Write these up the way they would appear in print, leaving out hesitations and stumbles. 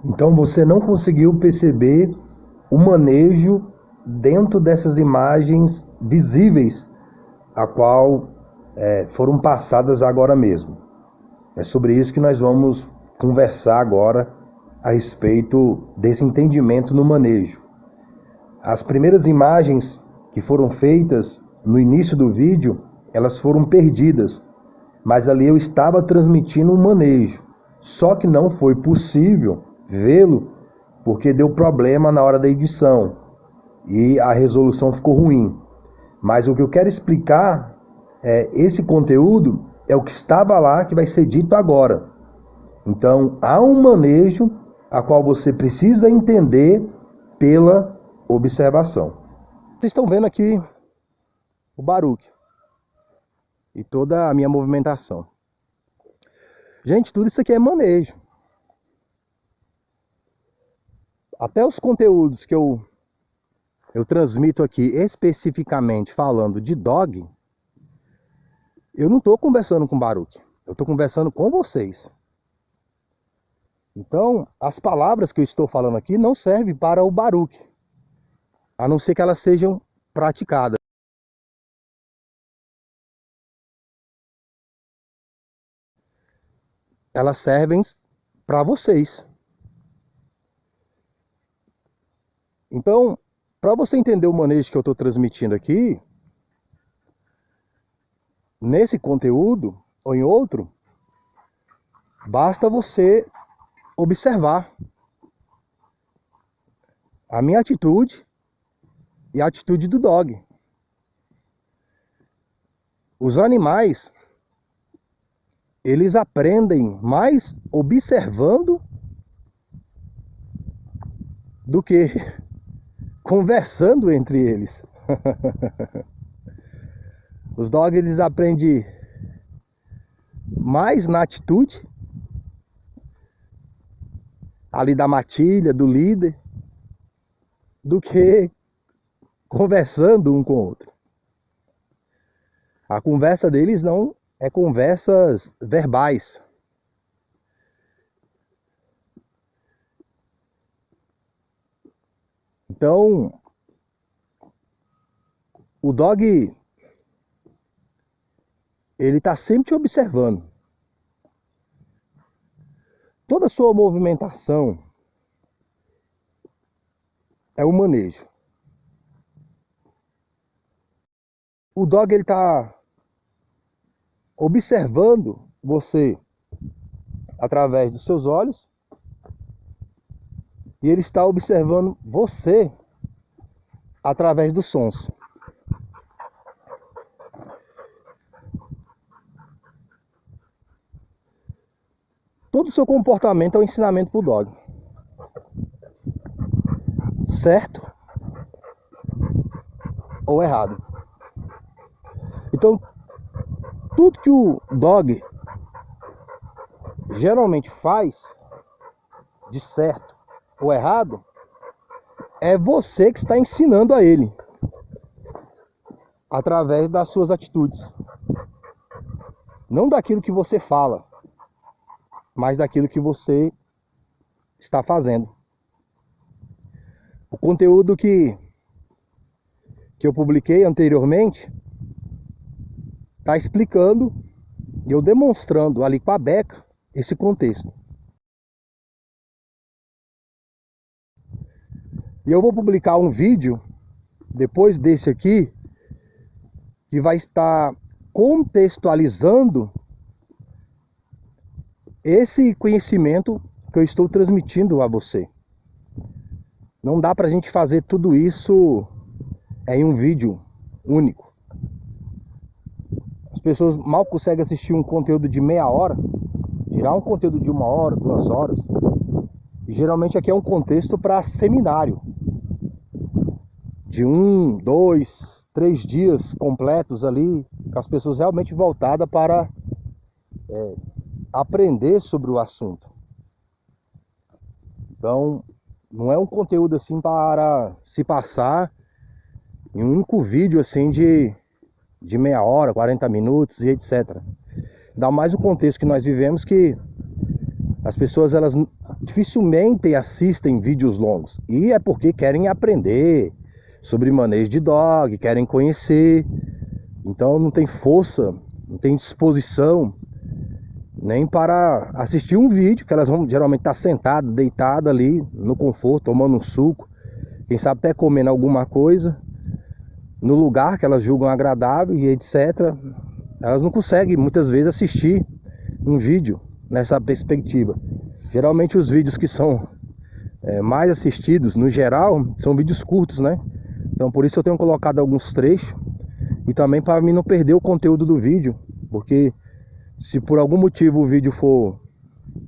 Então você não conseguiu perceber o manejo dentro dessas imagens visíveis, a qual foram passadas agora mesmo. É sobre isso que nós vamos conversar agora a respeito desse entendimento no manejo. As primeiras imagens que foram feitas no início do vídeo, elas foram perdidas, mas ali eu estava transmitindo um manejo, só que não foi possível vê-lo porque deu problema na hora da edição e a resolução ficou ruim. Mas o que eu quero explicar esse conteúdo é o que estava lá, que vai ser dito agora. Então há um manejo a qual você precisa entender pela observação. Vocês estão vendo aqui o Baruch e toda a minha movimentação. Gente, tudo isso aqui é manejo. Até os conteúdos que eu transmito aqui especificamente falando de dog, eu não estou conversando com o Baruch, eu estou conversando com vocês. Então, as palavras que eu estou falando aqui não servem para o Baruch, a não ser que elas sejam praticadas. Elas servem para vocês. Então, para você entender o manejo que eu estou transmitindo aqui, nesse conteúdo ou em outro, basta você observar a minha atitude e a atitude do dog. Os animais, eles aprendem mais observando do que conversando entre eles. Os dogs, eles aprendem mais na atitude ali da matilha, do líder, do que conversando um com o outro. A conversa deles não é conversas verbais. Então, o dog, ele está sempre te observando. Toda a sua movimentação é um manejo. O dog, ele está observando você através dos seus olhos e ele está observando você através dos sons. Todo o seu comportamento é um ensinamento para o dog. Certo ou errado. Então, tudo que o dog geralmente faz de certo ou errado, é você que está ensinando a ele através das suas atitudes. Não daquilo que você fala, mas daquilo que você está fazendo. O conteúdo que eu publiquei anteriormente está explicando e eu demonstrando ali com a Beca esse contexto. E eu vou publicar um vídeo depois desse aqui que vai estar contextualizando esse conhecimento que eu estou transmitindo a você. Não dá pra gente fazer tudo isso em um vídeo único. As pessoas mal conseguem assistir um conteúdo de meia hora, tirar um conteúdo de 1 hora, 2 horas. E geralmente aqui é um contexto para seminário. De 1, 2, 3 dias completos ali, com as pessoas realmente voltadas para aprender sobre o assunto. Então, não é um conteúdo assim para se passar em um único vídeo assim de meia hora, 40 minutos e etc. Dá mais o contexto que nós vivemos, que as pessoas elas dificilmente assistem vídeos longos. E é porque querem aprender sobre manejo de dog, querem conhecer. Então não tem força, não tem disposição nem para assistir um vídeo, que elas vão geralmente estar sentadas, deitadas ali no conforto, tomando um suco, quem sabe até comendo alguma coisa, no lugar que elas julgam agradável e etc. Elas não conseguem muitas vezes assistir um vídeo nessa perspectiva. Geralmente os vídeos que são mais assistidos, no geral, são vídeos curtos, né? Então por isso eu tenho colocado alguns trechos, e também para mim não perder o conteúdo do vídeo, porque se por algum motivo o vídeo for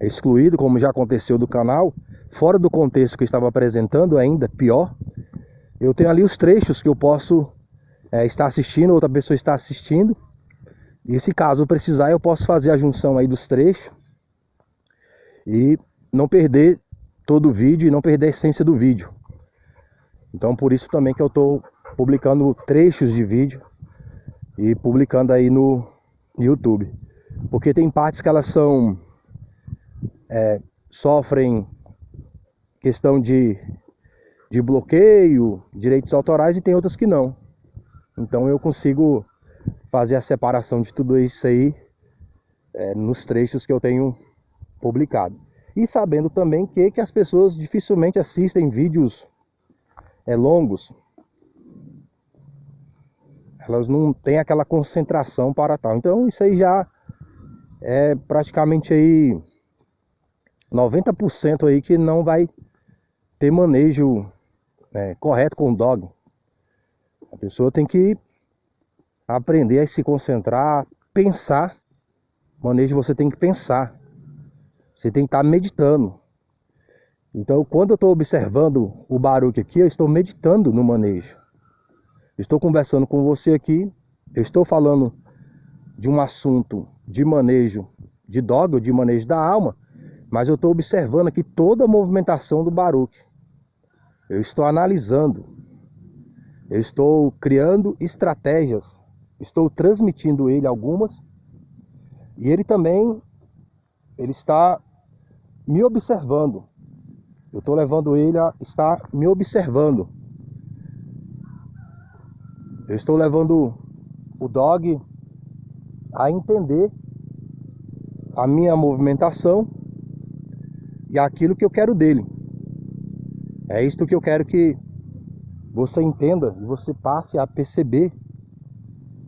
excluído, como já aconteceu do canal, fora do contexto que eu estava apresentando, ainda pior, eu tenho ali os trechos que eu posso estar assistindo, outra pessoa está assistindo, e se caso eu precisar, eu posso fazer a junção aí dos trechos e não perder todo o vídeo e não perder a essência do vídeo. Então por isso também que eu estou publicando trechos de vídeo e publicando aí no YouTube. Porque tem partes que elas sofrem questão de bloqueio, direitos autorais, e tem outras que não. Então eu consigo fazer a separação de tudo isso aí nos trechos que eu tenho publicado. E sabendo também que as pessoas dificilmente assistem vídeos longos. Elas não têm aquela concentração para tal. Então isso aí já é praticamente aí 90% aí que não vai ter manejo correto com o dog. A pessoa tem que aprender a se concentrar, pensar. Manejo você tem que pensar. Você tem que estar meditando. Então quando eu estou observando o Baruch aqui, eu estou meditando no manejo. Estou conversando com você aqui, eu estou falando de um assunto de manejo de dog, ou de manejo da alma, mas eu estou observando aqui toda a movimentação do Baruch. Eu estou analisando, eu estou criando estratégias, estou transmitindo ele algumas, e ele também, ele está me observando. Eu estou levando ele a estar me observando. Eu estou levando o dog a entender a minha movimentação e aquilo que eu quero dele. É isto que eu quero que você entenda e você passe a perceber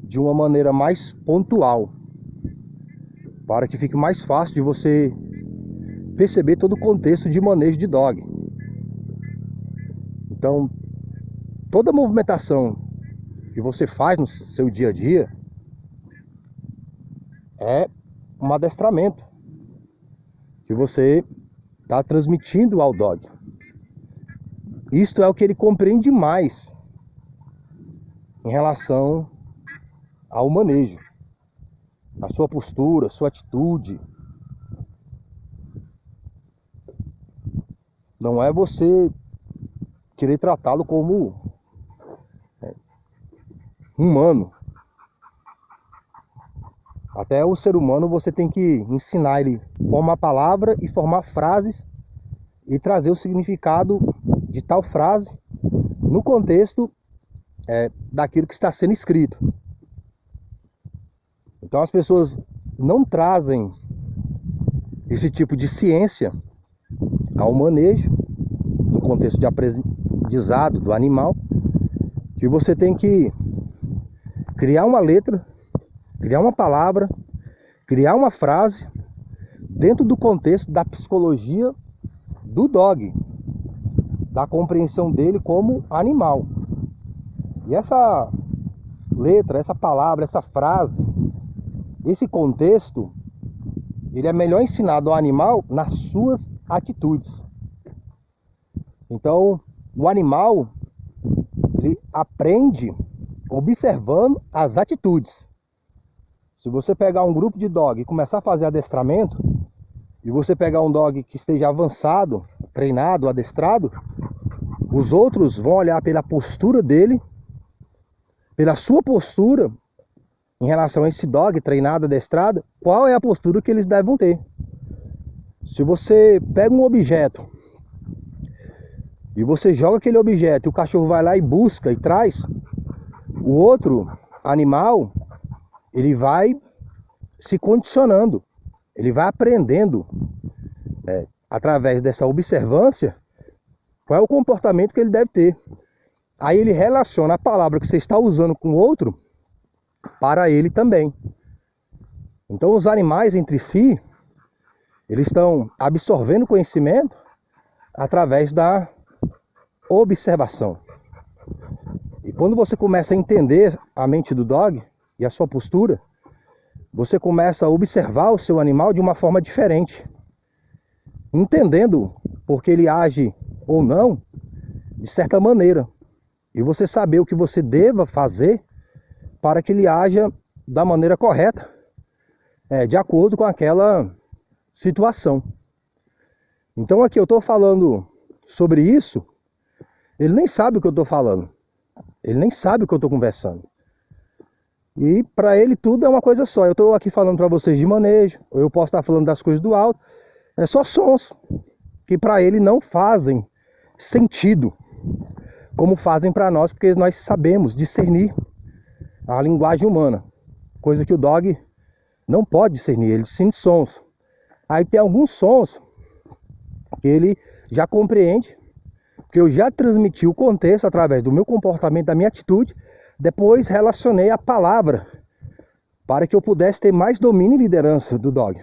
de uma maneira mais pontual, para que fique mais fácil de você perceber todo o contexto de manejo de dog. Então, toda movimentação que você faz no seu dia a dia é um adestramento que você está transmitindo ao dog. Isto é o que ele compreende mais em relação ao manejo, a sua postura, a sua atitude. Não é você querer tratá-lo como humano. Até o ser humano você tem que ensinar ele a formar palavra e formar frases e trazer o significado de tal frase no contexto daquilo que está sendo escrito. Então as pessoas não trazem esse tipo de ciência ao manejo, no contexto de aprendizado do animal, que você tem que criar uma letra, criar uma palavra, criar uma frase dentro do contexto da psicologia do dog, da compreensão dele como animal. E essa letra, essa palavra, essa frase, esse contexto, ele é melhor ensinado ao animal nas suas atitudes. Então, o animal, ele aprende observando as atitudes. Se você pegar um grupo de dog e começar a fazer adestramento, e você pegar um dog que esteja avançado, treinado, adestrado, os outros vão olhar pela postura dele, pela sua postura, em relação a esse dog treinado, adestrado, qual é a postura que eles devem ter. Se você pega um objeto e você joga aquele objeto e o cachorro vai lá e busca e traz, o outro animal, ele vai se condicionando, ele vai aprendendo através dessa observância qual é o comportamento que ele deve ter. Aí ele relaciona a palavra que você está usando com o outro para ele também. Então os animais entre si, eles estão absorvendo conhecimento através da observação. E quando você começa a entender a mente do dog e a sua postura, você começa a observar o seu animal de uma forma diferente, entendendo porque ele age ou não de certa maneira, e você saber o que você deva fazer para que ele haja da maneira correta, de acordo com aquela situação. Então aqui eu estou falando sobre isso, ele nem sabe o que eu estou falando, ele nem sabe o que eu estou conversando. E para ele tudo é uma coisa só. Eu estou aqui falando para vocês de manejo, ou eu posso estar falando das coisas do alto, é só sons que para ele não fazem sentido, como fazem para nós, porque nós sabemos discernir a linguagem humana, coisa que o dog não pode discernir, ele discerne sons. Aí tem alguns sons que ele já compreende, porque eu já transmiti o contexto através do meu comportamento, da minha atitude, depois relacionei a palavra para que eu pudesse ter mais domínio e liderança do dog.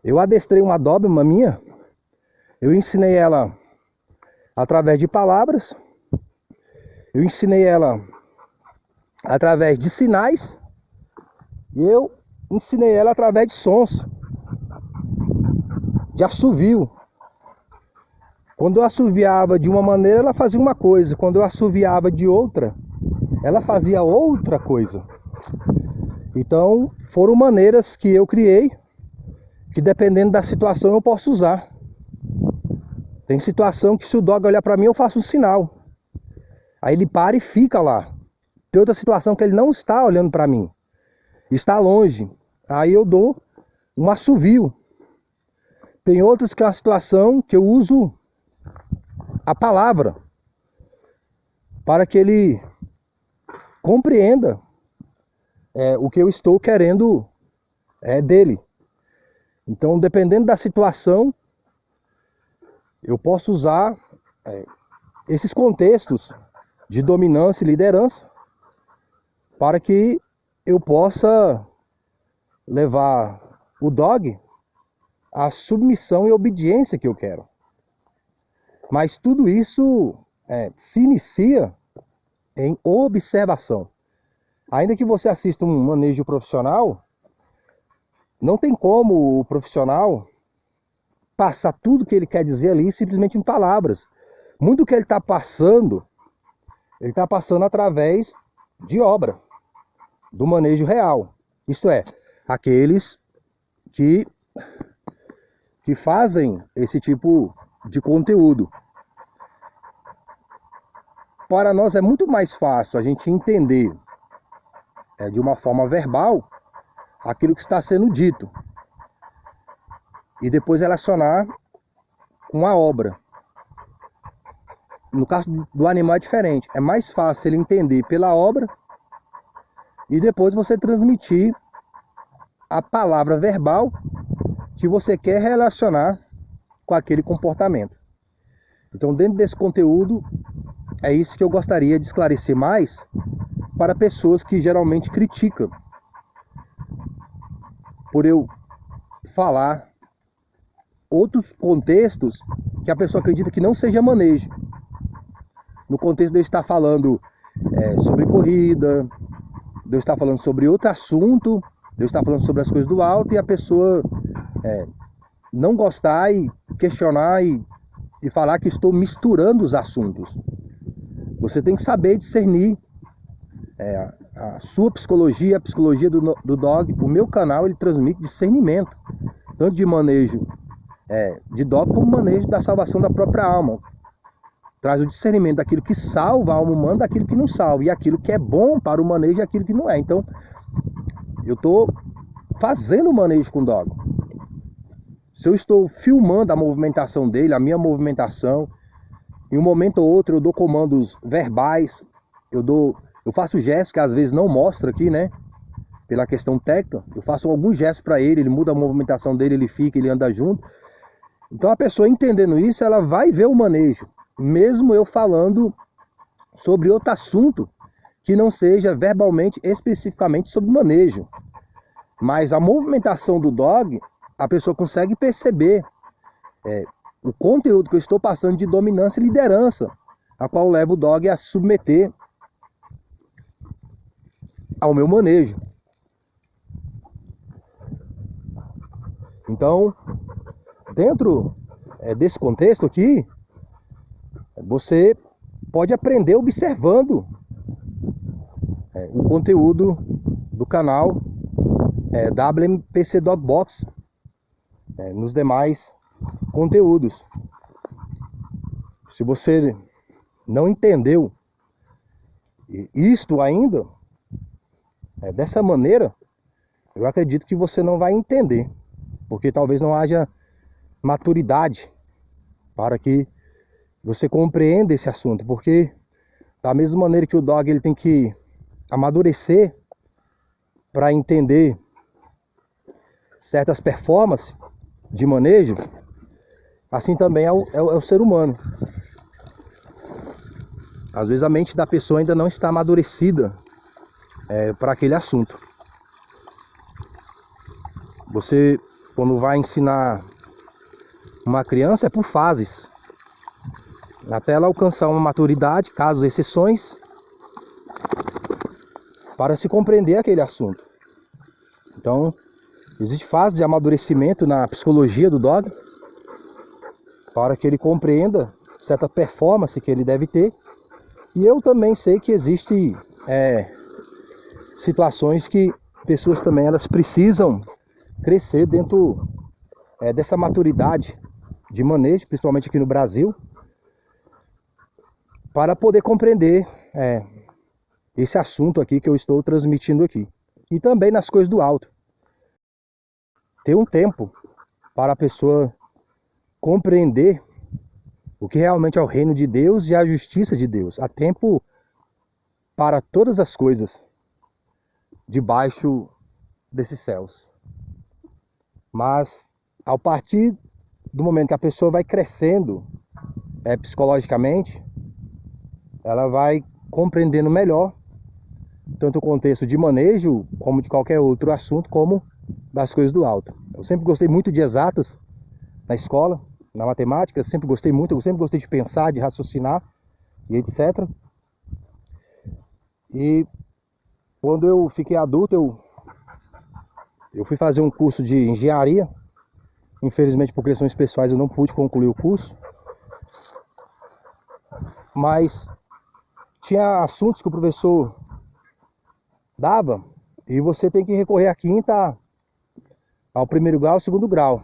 Eu adestrei uma Doberman minha, eu ensinei ela através de palavras, eu ensinei ela através de sinais, e eu ensinei ela através de sons, de assovio. Quando eu assoviava de uma maneira, ela fazia uma coisa. Quando eu assoviava de outra, ela fazia outra coisa. Então, foram maneiras que eu criei, que dependendo da situação eu posso usar. Tem situação que se o dog olhar para mim, eu faço um sinal. Aí ele para e fica lá. Tem outra situação que ele não está olhando para mim, está longe. Aí eu dou um assovio. Tem outras que é uma situação que eu uso a palavra para que ele compreenda o que eu estou querendo dele. Então, dependendo da situação, eu posso usar esses contextos de dominância e liderança para que eu possa levar o dog à submissão e obediência que eu quero. Mas tudo isso se inicia em observação. Ainda que você assista um manejo profissional, não tem como o profissional passar tudo que ele quer dizer ali simplesmente em palavras. Muito do que ele está passando através de obra, do manejo real. Isto é, aqueles que fazem esse tipo de conteúdo. Para nós é muito mais fácil a gente entender de uma forma verbal aquilo que está sendo dito e depois relacionar com a obra. No caso do animal é diferente, é mais fácil ele entender pela obra e depois você transmitir a palavra verbal que você quer relacionar com aquele comportamento. Então, dentro desse conteúdo, é isso que eu gostaria de esclarecer mais para pessoas que geralmente criticam por eu falar outros contextos que a pessoa acredita que não seja manejo. No contexto de eu estar falando sobre corrida, de eu estar falando sobre outro assunto, de eu estar falando sobre as coisas do alto e a pessoa não gostar e questionar e falar que estou misturando os assuntos. Você tem que saber discernir a sua psicologia, a psicologia do dog. O meu canal ele transmite discernimento, tanto de manejo de dog como manejo da salvação da própria alma. Traz o discernimento daquilo que salva a alma humana, daquilo que não salva, e aquilo que é bom para o manejo e aquilo que não é. Então, eu estou fazendo o manejo com dog. Se eu estou filmando a movimentação dele, a minha movimentação, em um momento ou outro eu dou comandos verbais, eu faço gestos que às vezes não mostra aqui, né? Pela questão técnica, eu faço alguns gestos para ele, ele muda a movimentação dele, ele fica, ele anda junto. Então a pessoa entendendo isso, ela vai ver o manejo, mesmo eu falando sobre outro assunto que não seja verbalmente, especificamente sobre manejo. Mas a movimentação do dog, a pessoa consegue perceber o conteúdo que eu estou passando de dominância e liderança, a qual leva o dog a se submeter ao meu manejo. Então, dentro desse contexto aqui, você pode aprender observando o conteúdo do canal WMPC Dog Box nos demais conteúdos. Se você não entendeu isto ainda, dessa maneira, eu acredito que você não vai entender, porque talvez não haja maturidade para que você compreenda esse assunto, porque da mesma maneira que o dog ele tem que amadurecer para entender certas performances de manejo, assim também é o ser humano. Às vezes a mente da pessoa ainda não está amadurecida para aquele assunto. Você, quando vai ensinar uma criança, é por fases, até ela alcançar uma maturidade, caso exceções, para se compreender aquele assunto. Então, existe fase de amadurecimento na psicologia do dog, para que ele compreenda certa performance que ele deve ter. E eu também sei que existe situações que pessoas também elas precisam crescer dentro dessa maturidade de manejo, principalmente aqui no Brasil, para poder compreender esse assunto aqui que eu estou transmitindo aqui. E também nas coisas do alto. Ter um tempo para a pessoa compreender o que realmente é o reino de Deus e a justiça de Deus. Há tempo para todas as coisas debaixo desses céus. Mas, ao partir do momento que a pessoa vai crescendo psicologicamente, ela vai compreendendo melhor tanto o contexto de manejo, como de qualquer outro assunto, como das coisas do alto. Eu sempre gostei muito de exatas na escola, na matemática, eu sempre gostei de pensar, de raciocinar e etc. E quando eu fiquei adulto, eu fui fazer um curso de engenharia. Infelizmente, por questões pessoais, eu não pude concluir o curso. Mas tinha assuntos que o professor dava e você tem que recorrer à quinta, ao primeiro grau, ao segundo grau.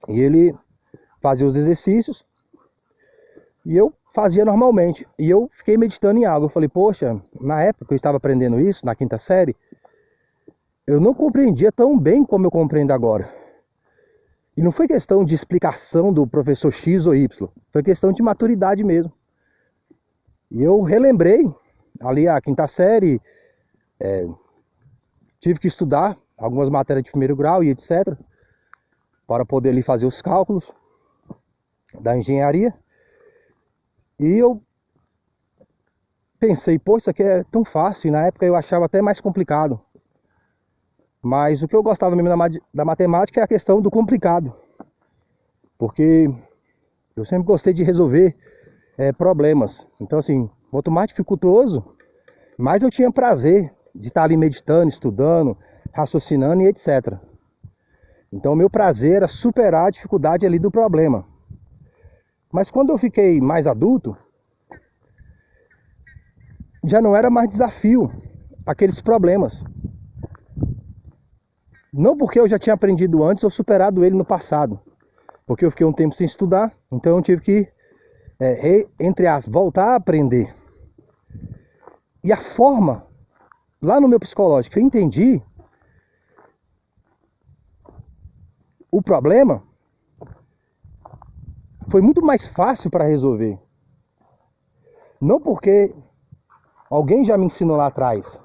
E ele fazia os exercícios e eu fazia normalmente. E eu fiquei meditando em algo. Eu falei, poxa, na época que eu estava aprendendo isso, na quinta série, eu não compreendia tão bem como eu compreendo agora. E não foi questão de explicação do professor X ou Y, foi questão de maturidade mesmo. E eu relembrei ali a quinta série, tive que estudar algumas matérias de primeiro grau e etc, para poder ali fazer os cálculos da engenharia. E eu pensei, pô, isso aqui é tão fácil, e na época eu achava até mais complicado. Mas o que eu gostava mesmo da matemática é a questão do complicado. Porque eu sempre gostei de resolver problemas. Então assim, quanto mais dificultoso, mais eu tinha prazer de estar ali meditando, estudando, raciocinando e etc. Então o meu prazer era superar a dificuldade ali do problema. Mas quando eu fiquei mais adulto, já não era mais desafio aqueles problemas. Não porque eu já tinha aprendido antes ou superado ele no passado. Porque eu fiquei um tempo sem estudar, então eu tive que, entre aspas, voltar a aprender. E a forma, lá no meu psicológico, eu entendi o problema foi muito mais fácil para resolver. Não porque alguém já me ensinou lá atrás,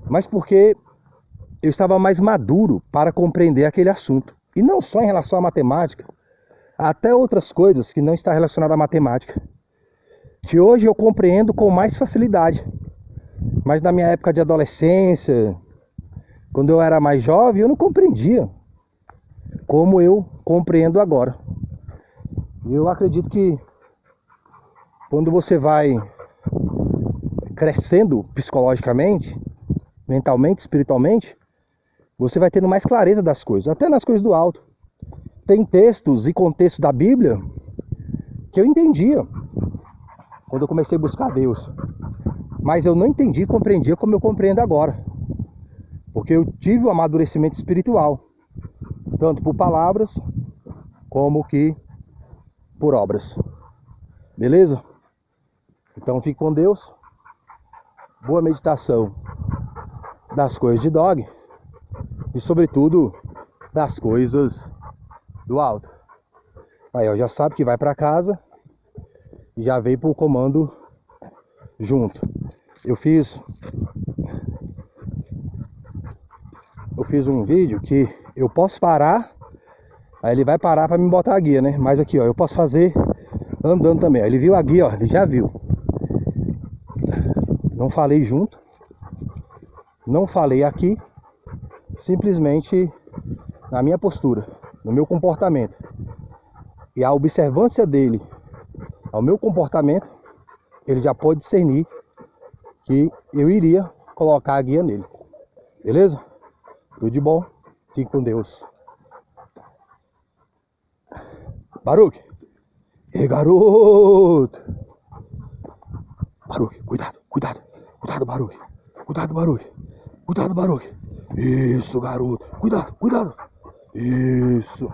mas porque eu estava mais maduro para compreender aquele assunto. E não só em relação à matemática, até outras coisas que não estão relacionadas à matemática, que hoje eu compreendo com mais facilidade. Mas na minha época de adolescência, quando eu era mais jovem, eu não compreendia como eu compreendo agora. E eu acredito que quando você vai crescendo psicologicamente, mentalmente, espiritualmente, você vai tendo mais clareza das coisas, até nas coisas do alto. Tem textos e contextos da Bíblia que eu entendia quando eu comecei a buscar Deus, mas eu não entendi e compreendia como eu compreendo agora, porque eu tive um amadurecimento espiritual, tanto por palavras como que por obras. Beleza? Então fique com Deus. Boa meditação das coisas de Dog e sobretudo das coisas do alto. Aí, ó, já sabe que vai para casa e já veio pro comando junto. Eu fiz um vídeo que eu posso parar, aí ele vai parar para me botar a guia, né? Mas aqui, ó, eu posso fazer andando também. Ó, ele viu a guia, ó, ele já viu. Não falei junto, não falei aqui, simplesmente na minha postura, no meu comportamento. E a observância dele ao meu comportamento, ele já pode discernir que eu iria colocar a guia nele. Beleza? Tudo de bom. Fique com Deus. Baruque. Ei, garoto. Baruque, cuidado, cuidado. Cuidado, Baruque. Cuidado, Baruque. Cuidado, Baruque. Isso, garoto. Cuidado, cuidado. Isso.